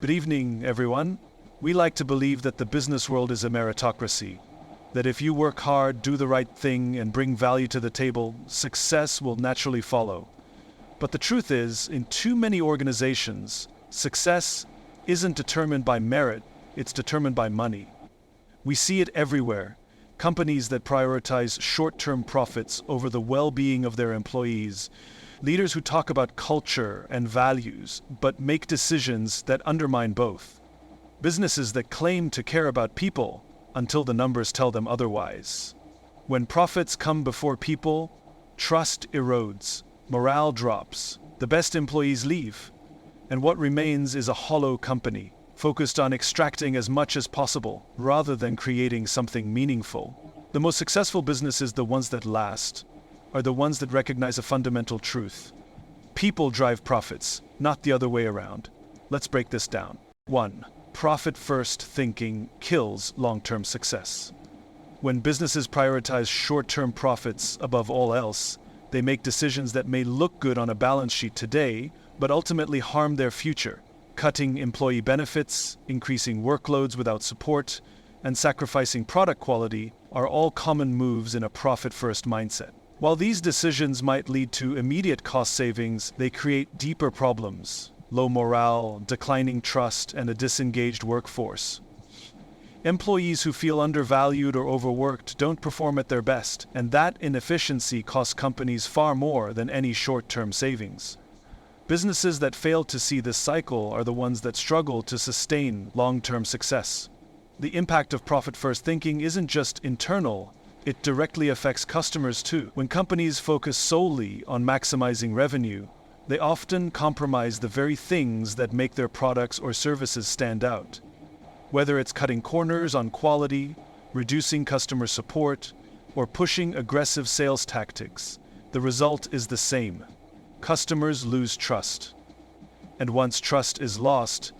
Good evening, everyone. We like to believe that the business world is a meritocracy, that if you work hard, do the right thing, and bring value to the table, success will naturally follow. But the truth is, in too many organizations, success isn't determined by merit, it's determined by money. We see it everywhere. Companies that prioritize short-term profits over the well-being of their employees, leaders who talk about culture and values, but make decisions that undermine both. Businesses that claim to care about people until the numbers tell them otherwise. When profits come before people, trust erodes, morale drops, the best employees leave, and what remains is a hollow company, focused on extracting as much as possible rather than creating something meaningful. The most successful businesses, the ones that last, are the ones that recognize a fundamental truth. People drive profits, not the other way around. Let's break this down. 1. Profit-first thinking kills long-term success. When businesses prioritize short-term profits above all else, they make decisions that may look good on a balance sheet today, but ultimately harm their future. Cutting employee benefits, increasing workloads without support, and sacrificing product quality are all common moves in a profit-first mindset. While these decisions might lead to immediate cost savings, they create deeper problems: low morale, declining trust, and a disengaged workforce. Employees who feel undervalued or overworked don't perform at their best, and that inefficiency costs companies far more than any short-term savings. Businesses that fail to see this cycle are the ones that struggle to sustain long-term success. The impact of profit-first thinking isn't just internal, it directly affects customers too. When companies focus solely on maximizing revenue, they often compromise the very things that make their products or services stand out. Whether it's cutting corners on quality, reducing customer support, or pushing aggressive sales tactics, the result is the same. Customers lose trust. And once trust is lost,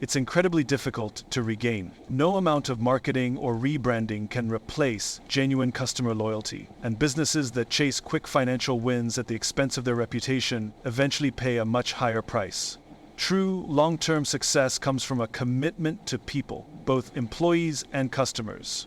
it's incredibly difficult to regain. No amount of marketing or rebranding can replace genuine customer loyalty, and businesses that chase quick financial wins at the expense of their reputation eventually pay a much higher price. True long-term success comes from a commitment to people, both employees and customers.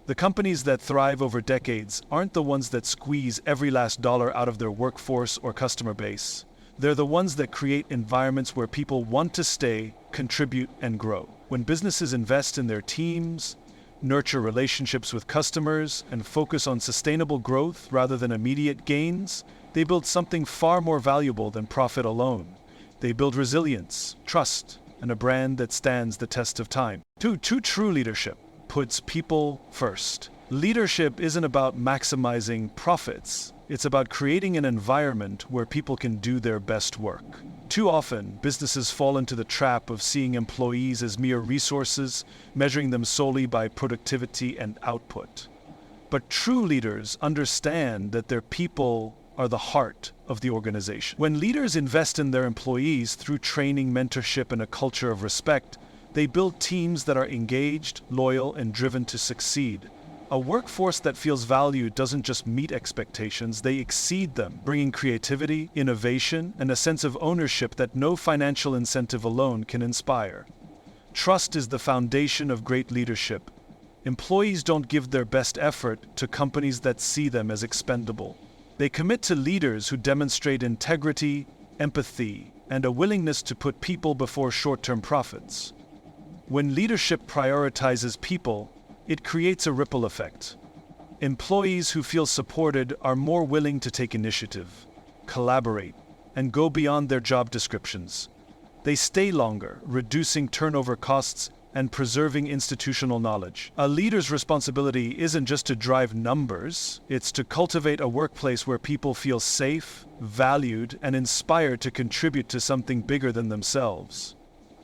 The companies that thrive over decades aren't the ones that squeeze every last dollar out of their workforce or customer base. They're the ones that create environments where people want to stay, contribute, and grow. When businesses invest in their teams, nurture relationships with customers, and focus on sustainable growth rather than immediate gains, they build something far more valuable than profit alone. They build resilience, trust, and a brand that stands the test of time. 2. True leadership puts people first. Leadership isn't about maximizing profits. It's about creating an environment where people can do their best work. Too often, businesses fall into the trap of seeing employees as mere resources, measuring them solely by productivity and output. But true leaders understand that their people are the heart of the organization. When leaders invest in their employees through training, mentorship, and a culture of respect, they build teams that are engaged, loyal, and driven to succeed. A workforce that feels valued doesn't just meet expectations, they exceed them, bringing creativity, innovation, and a sense of ownership that no financial incentive alone can inspire. Trust is the foundation of great leadership. Employees don't give their best effort to companies that see them as expendable. They commit to leaders who demonstrate integrity, empathy, and a willingness to put people before short-term profits. When leadership prioritizes people, it creates a ripple effect. Employees who feel supported are more willing to take initiative, collaborate, and go beyond their job descriptions. They stay longer, reducing turnover costs and preserving institutional knowledge. A leader's responsibility isn't just to drive numbers, it's to cultivate a workplace where people feel safe, valued, and inspired to contribute to something bigger than themselves.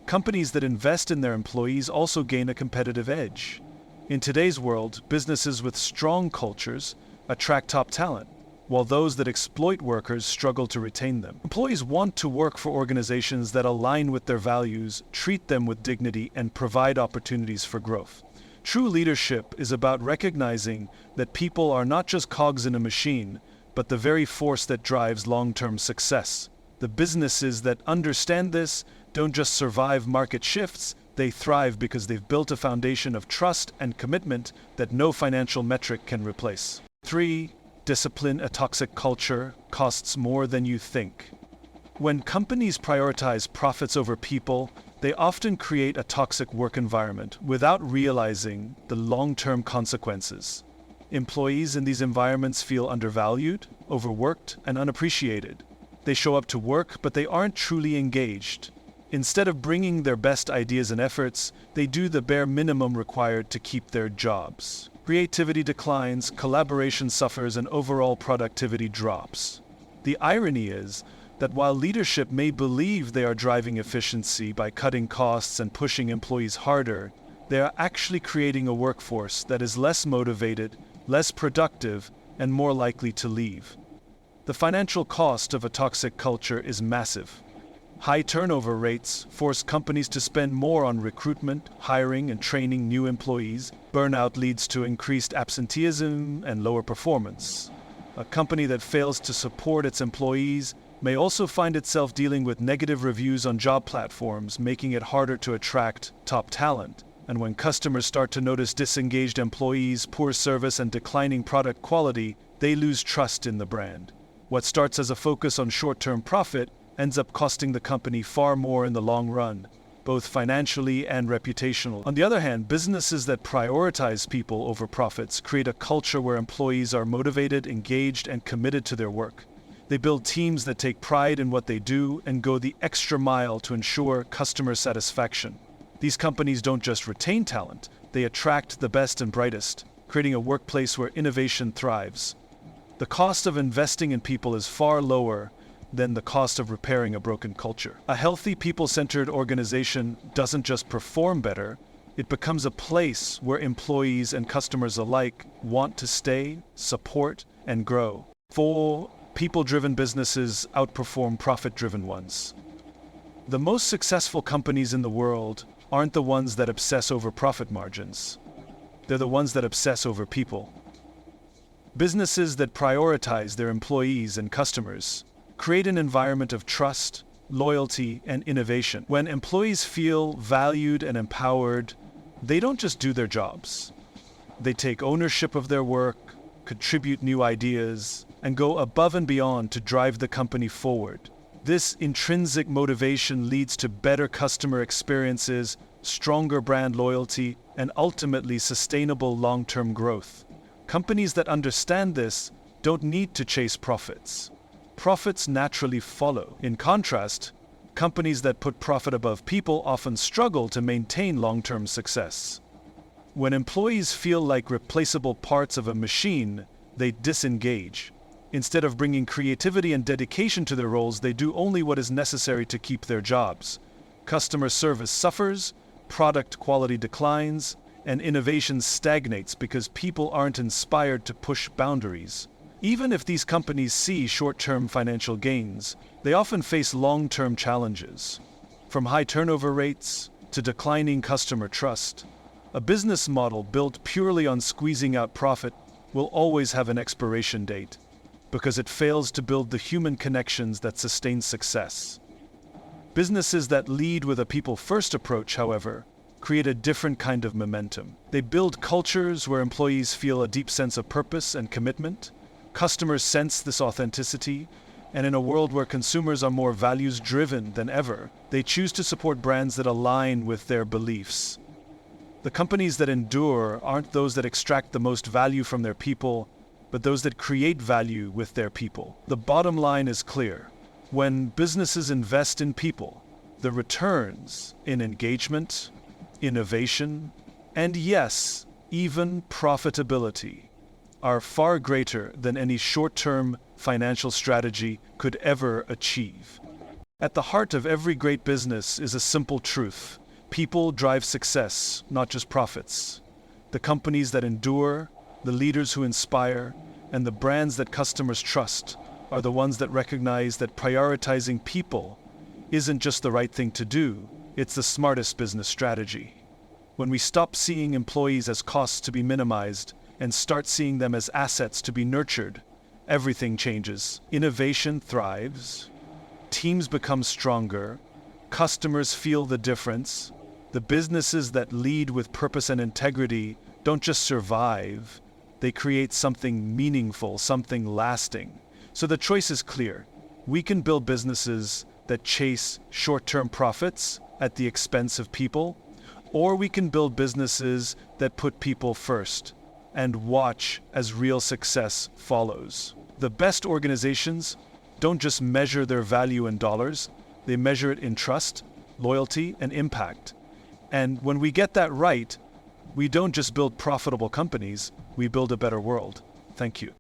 Companies that invest in their employees also gain a competitive edge. In today's world, businesses with strong cultures attract top talent, while those that exploit workers struggle to retain them. Employees want to work for organizations that align with their values, treat them with dignity, and provide opportunities for growth. True leadership is about recognizing that people are not just cogs in a machine, but the very force that drives long-term success. The businesses that understand this don't just survive market shifts, they thrive because they've built a foundation of trust and commitment that no financial metric can replace. 3. Discipline. A toxic culture costs more than you think. When companies prioritize profits over people, they often create a toxic work environment without realizing the long-term consequences. Employees in these environments feel undervalued, overworked, and unappreciated. They show up to work, but they aren't truly engaged. Instead of bringing their best ideas and efforts, they do the bare minimum required to keep their jobs. Creativity declines, collaboration suffers, and overall productivity drops. The irony is that while leadership may believe they are driving efficiency by cutting costs and pushing employees harder, they are actually creating a workforce that is less motivated, less productive, and more likely to leave. The financial cost of a toxic culture is massive. High turnover rates force companies to spend more on recruitment, hiring, and training new employees. Burnout leads to increased absenteeism and lower performance. A company that fails to support its employees may also find itself dealing with negative reviews on job platforms, making it harder to attract top talent. And when customers start to notice disengaged employees, poor service, and declining product quality, they lose trust in the brand. What starts as a focus on short-term profit ends up costing the company far more in the long run, both financially and reputationally. On the other hand, businesses that prioritize people over profits create a culture where employees are motivated, engaged, and committed to their work. They build teams that take pride in what they do and go the extra mile to ensure customer satisfaction. These companies don't just retain talent, they attract the best and brightest, creating a workplace where innovation thrives. The cost of investing in people is far lower than the cost of repairing a broken culture. A healthy, people-centered organization doesn't just perform better, it becomes a place where employees and customers alike want to stay, support, and grow. 4. People-driven businesses outperform profit-driven ones. The most successful companies in the world aren't the ones that obsess over profit margins. They're the ones that obsess over people. Businesses that prioritize their employees and customers create an environment of trust, loyalty, and innovation. When employees feel valued and empowered, they don't just do their jobs. They take ownership of their work, contribute new ideas, and go above and beyond to drive the company forward. This intrinsic motivation leads to better customer experiences, stronger brand loyalty, and ultimately sustainable long-term growth. Companies that understand this don't need to chase profits. Profits naturally follow. In contrast, companies that put profit above people often struggle to maintain long-term success. When employees feel like replaceable parts of a machine, they disengage. Instead of bringing creativity and dedication to their roles, they do only what is necessary to keep their jobs. Customer service suffers, product quality declines, and innovation stagnates because people aren't inspired to push boundaries. Even if these companies see short-term financial gains, they often face long-term challenges. From high turnover rates to declining customer trust, a business model built purely on squeezing out profit will always have an expiration date, because it fails to build the human connections that sustain success. Businesses that lead with a people-first approach, however, create a different kind of momentum. They build cultures where employees feel a deep sense of purpose and commitment. Customers sense this authenticity, and in a world where consumers are more values-driven than ever, they choose to support brands that align with their beliefs. The companies that endure aren't those that extract the most value from their people, but those that create value with their people. The bottom line is clear. When businesses invest in people, the returns in engagement, innovation, and yes, even profitability are far greater than any short-term financial strategy could ever achieve. At the heart of every great business is a simple truth. People drive success, not just profits. The companies that endure, the leaders who inspire, and the brands that customers trust are the ones that recognize that prioritizing people isn't just the right thing to do, it's the smartest business strategy. When we stop seeing employees as costs to be minimized and start seeing them as assets to be nurtured, everything changes. Innovation thrives, teams become stronger, customers feel the difference. The businesses that lead with purpose and integrity don't just survive, they create something meaningful, something lasting. So the choice is clear. We can build businesses that chase short-term profits at the expense of people, or we can build businesses that put people first and watch as real success follows. The best organizations don't just measure their value in dollars, they measure it in trust, loyalty, and impact. And when we get that right, we don't just build profitable companies, we build a better world. Thank you.